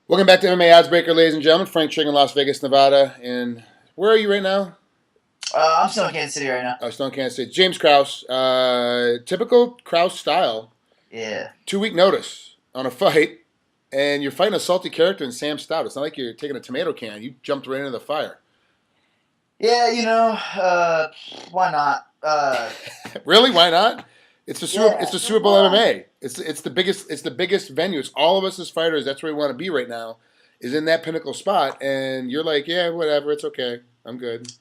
Welcome back to MMA Oddsbreaker, ladies and gentlemen. Frank Trigg in Las Vegas, Nevada. And where are you right now? I'm still in Kansas City right now. Oh, still in Kansas City. James Krause. Typical Krause style. Yeah. 2-week notice on a fight, and you're fighting a salty character in Sam Stout. It's not like you're taking a tomato can. You jumped right into the fire. Yeah, why not? Really? Why not? It's the Yeah, Super Bowl MMA. It's the biggest venue. It's all of us as fighters. That's where we want to be right now. Is in that pinnacle spot, and you're like, yeah, whatever. It's okay. I'm good.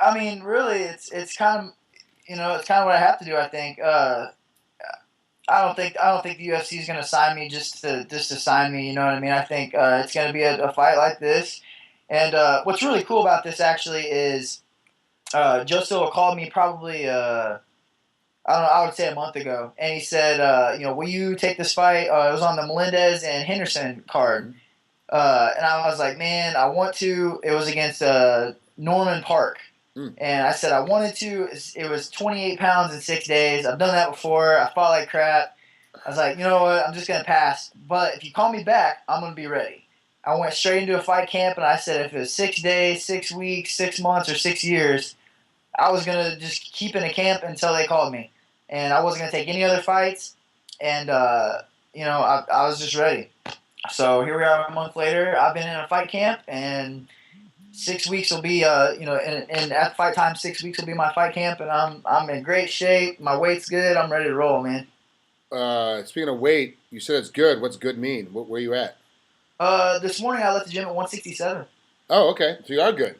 I mean, really, it's kind of, it's kind of what I have to do. I think. I don't think the UFC is going to sign me just to sign me. You know what I mean? I think it's going to be a fight like this. And what's really cool about this actually is Joe Silva called me probably I don't know, I would say a month ago, and he said, will you take this fight? It was on the Melendez and Henderson card. And I was like, man, I want to. It was against Norman Park. Mm. And I said, I wanted to. It was 28 pounds in 6 days. I've done that before. I fought like crap. I was like, you know what? I'm just going to pass. But if you call me back, I'm going to be ready. I went straight into a fight camp, and I said if it was 6 days, 6 weeks, 6 months, or 6 years, I was going to just keep in a camp until they called me. And I wasn't going to take any other fights. And, I was just ready. So here we are a month later. I've been in a fight camp, and 6 weeks will be, and at fight time, 6 weeks will be my fight camp, and I'm in great shape. My weight's good. I'm ready to roll, man. Speaking of weight, you said it's good. What's good mean? Where are you at? This morning I left the gym at 167. Oh, okay. So you are good.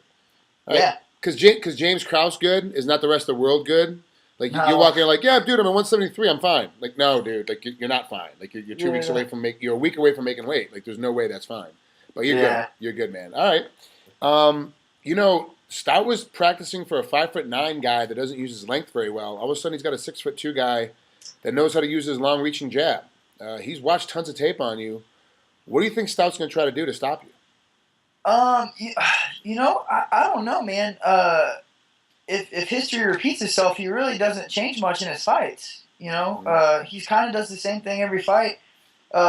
All right. Yeah. Because James Krause good is not the rest of the world good. Like you No. walk in like, yeah, dude, I'm at 173. I'm fine. Like, no, dude. Like you're not fine. Like you're 2 weeks away Yeah. from you're a week away from making weight. Like there's no way that's fine. But you're good. Yeah. You're good, man. All right. Stout was practicing for a 5'9" guy that doesn't use his length very well. All of a sudden, he's got a 6'2" guy that knows how to use his long-reaching jab. He's watched tons of tape on you. What do you think Stout's going to try to do to stop you? Um. You, I don't know, man. If history repeats itself, he really doesn't change much in his fights. He kind of does the same thing every fight. And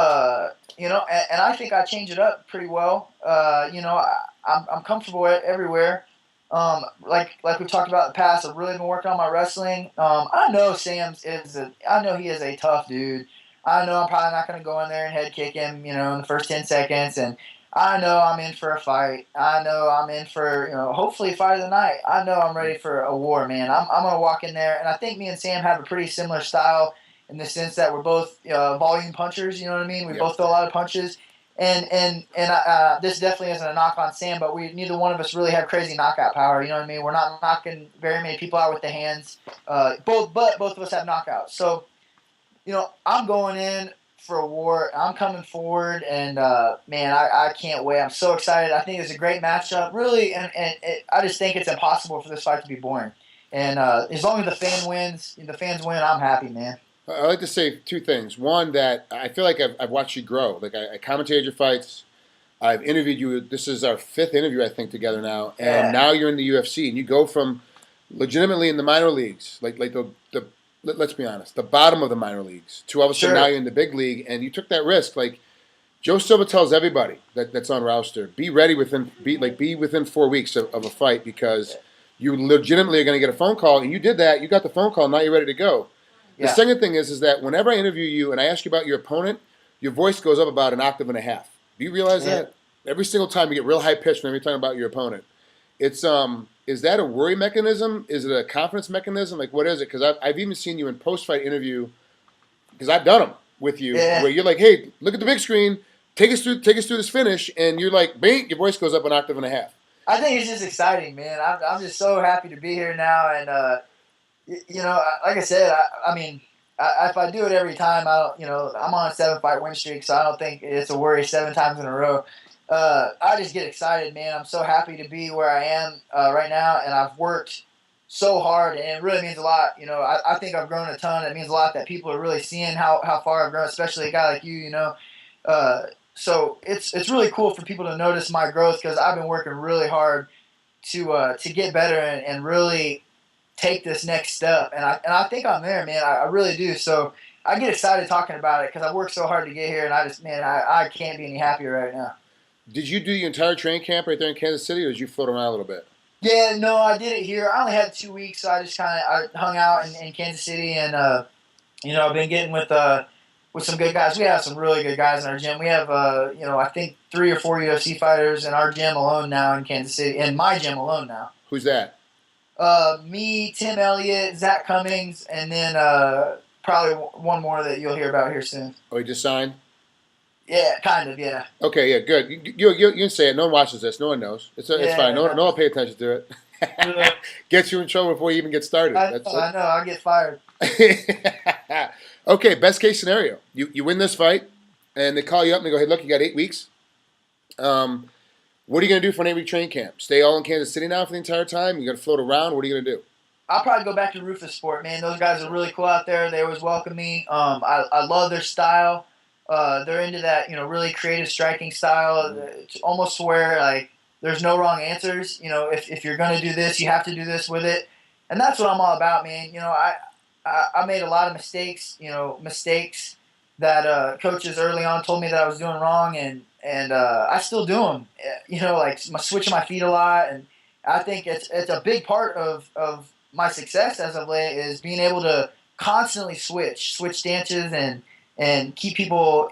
I think I change it up pretty well. I'm comfortable everywhere. Like we talked about in the past, I've really been working on my wrestling. I know I know he is a tough dude. I know I'm probably not going to go in there and head kick him, in the first 10 seconds. And I know I'm in for a fight. I know I'm in for, hopefully fight of the night. I know I'm ready for a war, man. I'm going to walk in there. And I think me and Sam have a pretty similar style in the sense that we're both volume punchers. You know what I mean? We both throw a lot of punches. And this definitely isn't a knock on Sam, but neither one of us really have crazy knockout power. You know what I mean? We're not knocking very many people out with the hands. But both of us have knockouts. So, I'm going in for a war. I'm coming forward, and man, I can't wait. I'm so excited. I think it's a great matchup, really, and I just think it's impossible for this fight to be boring. And as long as the fans win, I'm happy, man. I like to say two things. One, that I feel like I've watched you grow. Like I commentated your fights. I've interviewed you. This is our fifth interview, I think, together now. And Yeah, now you're in the UFC, and you go from legitimately in the minor leagues, like let's be honest, the bottom of the minor leagues, to all of a sudden now sure. you're in the big league, and you took that risk. Like Joe Silva tells everybody that's on roster, be ready be within 4 weeks of a fight because you legitimately are going to get a phone call, and you did that. You got the phone call. Now you're ready to go. The Yeah, second thing is that whenever I interview you and I ask you about your opponent, your voice goes up about an octave and a half. Do you realize yeah. that? Every single time you get real high pitched whenever you're talking about your opponent. It's is that a worry mechanism? Is it a confidence mechanism? Like what is it? Because I've even seen you in post fight interview because I've done them with you Yeah. where you're like, hey, look at the big screen, take us through this finish, and you're like, bang, your voice goes up an octave and a half. I think it's just exciting, man. I'm just so happy to be here now, and like I said, I mean, if I do it every time, I don't, I'm on a 7 fight win streak, so I don't think it's a worry 7 times in a row. I just get excited, man. I'm so happy to be where I am right now, and I've worked so hard, and it really means a lot. I think I've grown a ton. It means a lot that people are really seeing how far I've grown, especially a guy like you. Uh, so it's really cool for people to notice my growth because I've been working really hard to get better and really take this next step. And I think I'm there, man. I really do. So I get excited talking about it because I worked so hard to get here, and I just, man, I can't be any happier right now. Did you do your entire training camp right there in Kansas City, or did you float around a little bit? Yeah, no, I did it here. I only had 2 weeks, so I just kind of I hung out in Kansas City, and I've been getting with some good guys. We have some really good guys in our gym. We have I think 3 or 4 UFC fighters in our gym alone now in Kansas City, in my gym alone now. Who's that? Me, Tim Elliott, Zach Cummings, and then probably one more that you'll hear about here soon. Oh, he just signed. Yeah, kind of, yeah. Okay, yeah, good. You can say it. No one watches this. No one knows. It's fine. No one will pay attention to it. Gets you in trouble before you even get started. I know. I get fired. Okay, best case scenario. You win this fight, and they call you up and they go, hey, look, you got 8 weeks. What are you going to do for an 8-week training camp? Stay all in Kansas City now for the entire time? You got to float around? What are you going to do? I'll probably go back to Rufus Sport, man. Those guys are really cool out there. They always welcome me. I love their style. They're into that, really creative striking style. It's almost where like there's no wrong answers. If you're gonna do this, you have to do this with it, and that's what I'm all about, man. I made a lot of mistakes. Mistakes that coaches early on told me that I was doing wrong, and I still do them. Like switching my feet a lot, and I think it's a big part of my success as of late is being able to constantly switch stances and keep people,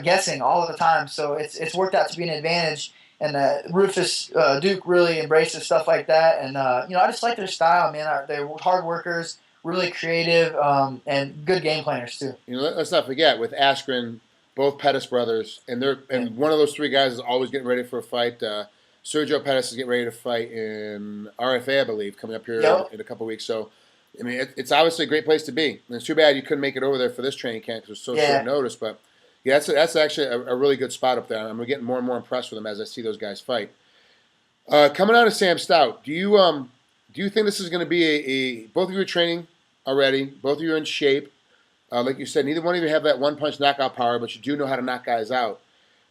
guessing all of the time. So it's worked out to be an advantage. And Rufus Duke really embraces stuff like that. And I just like their style, man. They're hard workers, really creative, and good game planners too. Let's not forget with Askren, both Pettis brothers, and one of those three guys is always getting ready for a fight. Sergio Pettis is getting ready to fight in RFA, I believe, coming up here in a couple of weeks. So. I mean, it's obviously a great place to be. And it's too bad you couldn't make it over there for this training camp because it was so short notice. But yeah, that's actually a really good spot up there. I'm getting more and more impressed with them as I see those guys fight. Coming out of Sam Stout, do you think this is going to be both of you are training already, both of you are in shape. Like you said, neither one of you have that one-punch knockout power, but you do know how to knock guys out.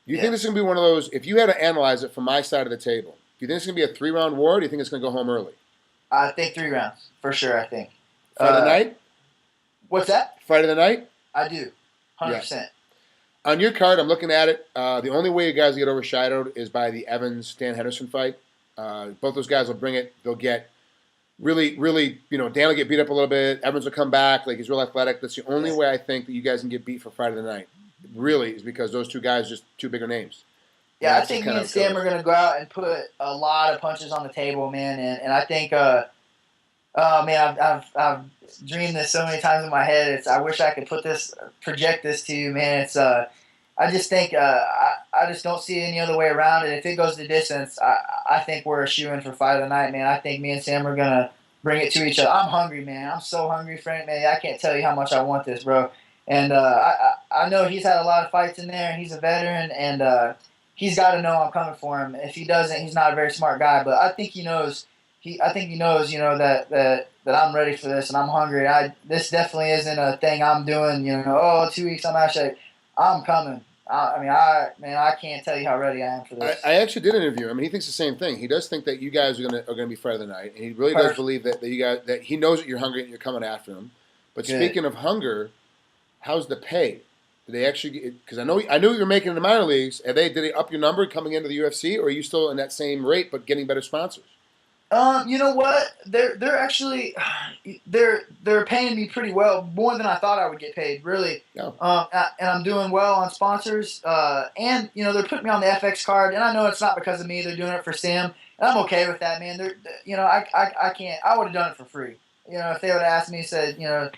Do you think this is going to be one of those, if you had to analyze it from my side of the table, do you think it's going to be a 3-round war or do you think it's going to go home early? I think 3 rounds, for sure, I think. Fight of the night? What's that? Fight of the night? I do. 100%. Yeah. On your card, I'm looking at it. The only way you guys get overshadowed is by the Evans-Dan Henderson fight. Both those guys will bring it. They'll get really, really, Dan will get beat up a little bit. Evans will come back. Like, he's real athletic. That's the only way I think that you guys can get beat for Fight of the night. Really, is because those two guys are just two bigger names. Yeah, I think me and Sam are going to go out and put a lot of punches on the table, man. And I think, man, I've dreamed this so many times in my head. I wish I could project this to you, man. I just think, I just don't see any other way around it. If it goes the distance, I think we're a shoo-in for Fight of the night, man. I think me and Sam are going to bring it to each other. I'm hungry, man. I'm so hungry, Frank, man. I can't tell you how much I want this, bro. And I know he's had a lot of fights in there, and he's a veteran, and he's got to know I'm coming for him. If he doesn't, he's not a very smart guy. But I think he knows. I think he knows, that I'm ready for this and I'm hungry. This definitely isn't a thing I'm doing. 2 weeks I'm actually. I'm coming. I can't tell you how ready I am for this. I actually did interview him, and he thinks the same thing. He does think that you guys are gonna be Fight of the night, and he really does believe that you guys that he knows that you're hungry and you're coming after him. But speaking of hunger, how's the pay? Did they actually? Because I knew you were making in the minor leagues. Did they up your number coming into the UFC, or are you still in that same rate but getting better sponsors? You know what? They're actually they're paying me pretty well, more than I thought I would get paid, really. Yeah. And I'm doing well on sponsors. And they're putting me on the FX card, and I know it's not because of me. They're doing it for Sam, and I'm okay with that, man. I can't. I would have done it for free. If they would have asked me, said, me, man.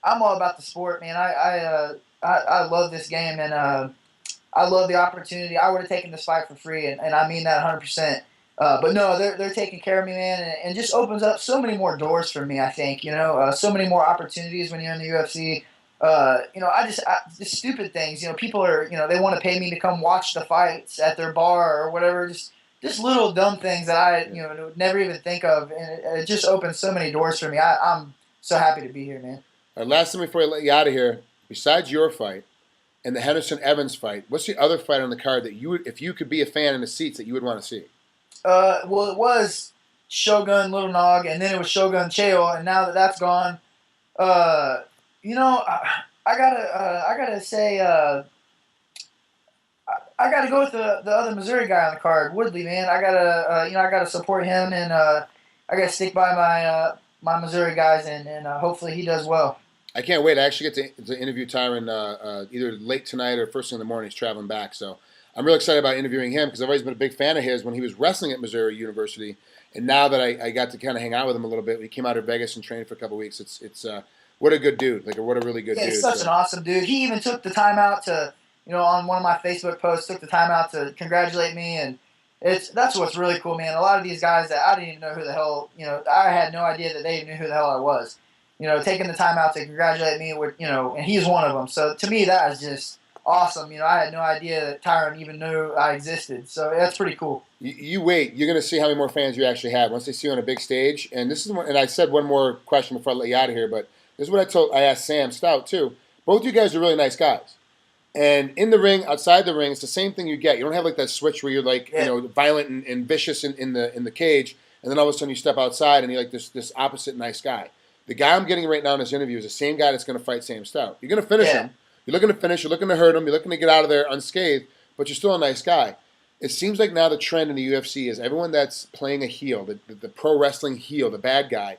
I'm all about the sport, man. I love this game, and I love the opportunity. I would have taken this fight for free, and I mean that 100%. But no, they're taking care of me, man, and just opens up so many more doors for me. I think so many more opportunities when you're in the UFC. Just stupid things. People are they want to pay me to come watch the fights at their bar or whatever. Just little dumb things that I would never even think of, and it just opens so many doors for me. I'm so happy to be here, man. All right, last thing before I let you out of here, besides your fight and the Henderson Evans fight, what's the other fight on the card that if you could be a fan in the seats, that you would want to see? Well, it was Shogun Little Nog, and then it was Shogun Chael, and now that that's gone, Uh, you know, I gotta say, I gotta go with the other Missouri guy on the card, Woodley, man. I gotta, I gotta support him, and I gotta stick by my Missouri guys, and hopefully he does well. I can't wait. I actually get to interview Tyron either late tonight or first thing in the morning. He's traveling back, so I'm really excited about interviewing him because I've always been a big fan of his when he was wrestling at Missouri University, and now that I got to kind of hang out with him a little bit, he came out to Vegas and trained for a couple weeks. It's what a good dude, like what a really good Yeah, he's dude. such an So awesome dude. He even took the time out to, on one of my Facebook posts, took the time out to congratulate me, and that's what's really cool, man. A lot of these guys that I didn't even know who the hell, I had no idea that they knew who the hell I was. Taking the time out to congratulate me with, and he's one of them. So to me, that is just awesome. I had no idea that Tyron even knew I existed. So that's pretty cool. you wait, you're gonna see how many more fans you actually have once they see you on a big stage. And this is one, and I said one more question before I let you out of here, but this is what I asked Sam Stout too. Both you guys are really nice guys. And in the ring, outside the ring, it's the same thing you get. You don't have like that switch where you're like, Yeah. violent and vicious in the cage, and then all of a sudden you step outside and you're like this opposite nice guy. The guy I'm getting right now in this interview is the same guy that's going to fight Sam Stout. You're going to finish Yeah. him. You're looking to finish. You're looking to hurt him. You're looking to get out of there unscathed, but you're still a nice guy. It seems like now the trend in the UFC is everyone that's playing a heel, the pro wrestling heel, the bad guy,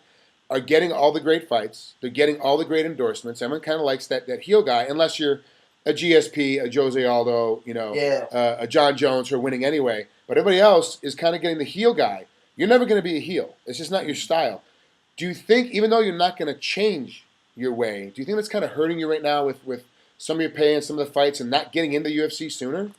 are getting all the great fights. They're getting all the great endorsements. Everyone kind of likes that heel guy, unless you're a GSP, a Jose Aldo, Yeah. a John Jones who are winning anyway. But everybody else is kind of getting the heel guy. You're never going to be a heel. It's just not your style. Do you think, even though you're not going to change your way, do you think that's kind of hurting you right now with some of your pay and some of the fights and not getting into UFC sooner?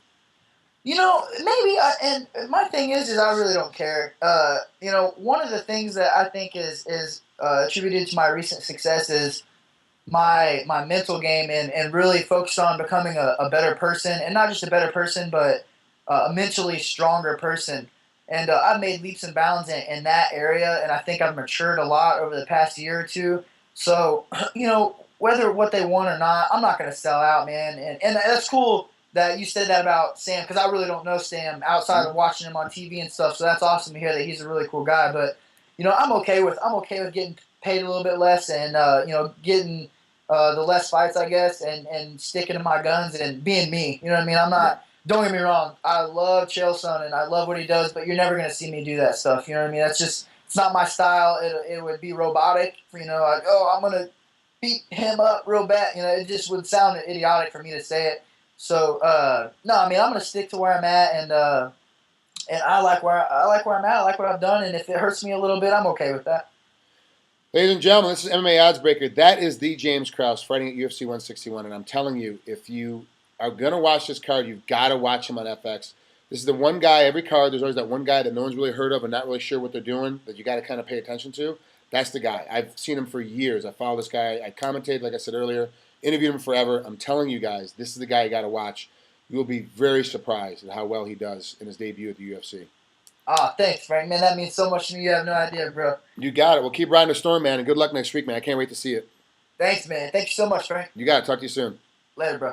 Maybe. And my thing is I really don't care. One of the things that I think is attributed to my recent success is my mental game and really focused on becoming a better person, and not just a better person, but a mentally stronger person. And I've made leaps and bounds in that area, and I think I've matured a lot over the past year or two. So, whether what they want or not, I'm not going to sell out, man. And that's cool that you said that about Sam, because I really don't know Sam outside of watching him on TV and stuff. So that's awesome to hear that he's a really cool guy. But I'm okay with getting paid a little bit less and getting the less fights, I guess, and sticking to my guns and being me. You know what I mean? I'm Yeah. not. Don't get me wrong. I love Chael Sonnen and I love what he does, but you're never gonna see me do that stuff. You know what I mean? That's just it's not my style. It would be robotic. Like, oh, I'm gonna beat him up real bad. It just would sound idiotic for me to say it. So no, I mean I'm gonna stick to where I'm at, and I like where I'm at. I like what I've done, and if it hurts me a little bit, I'm okay with that. Ladies and gentlemen, this is MMA Oddsbreaker. That is the James Krause fighting at UFC 161. And I'm telling you, if you are going to watch this card, you've got to watch him on FX. This is the one guy, every card, there's always that one guy that no one's really heard of and not really sure what they're doing that you got to kind of pay attention to. That's the guy. I've seen him for years. I follow this guy. I commentated, like I said earlier, interviewed him forever. I'm telling you guys, this is the guy you got to watch. You will be very surprised at how well he does in his debut at the UFC. Ah, thanks, Frank. Man, that means so much to me. You have no idea, bro. You got it. Well, keep riding the storm, man, and good luck next week, man. I can't wait to see it. Thanks, man. Thank you so much, Frank. You got it. Talk to you soon. Later, bro.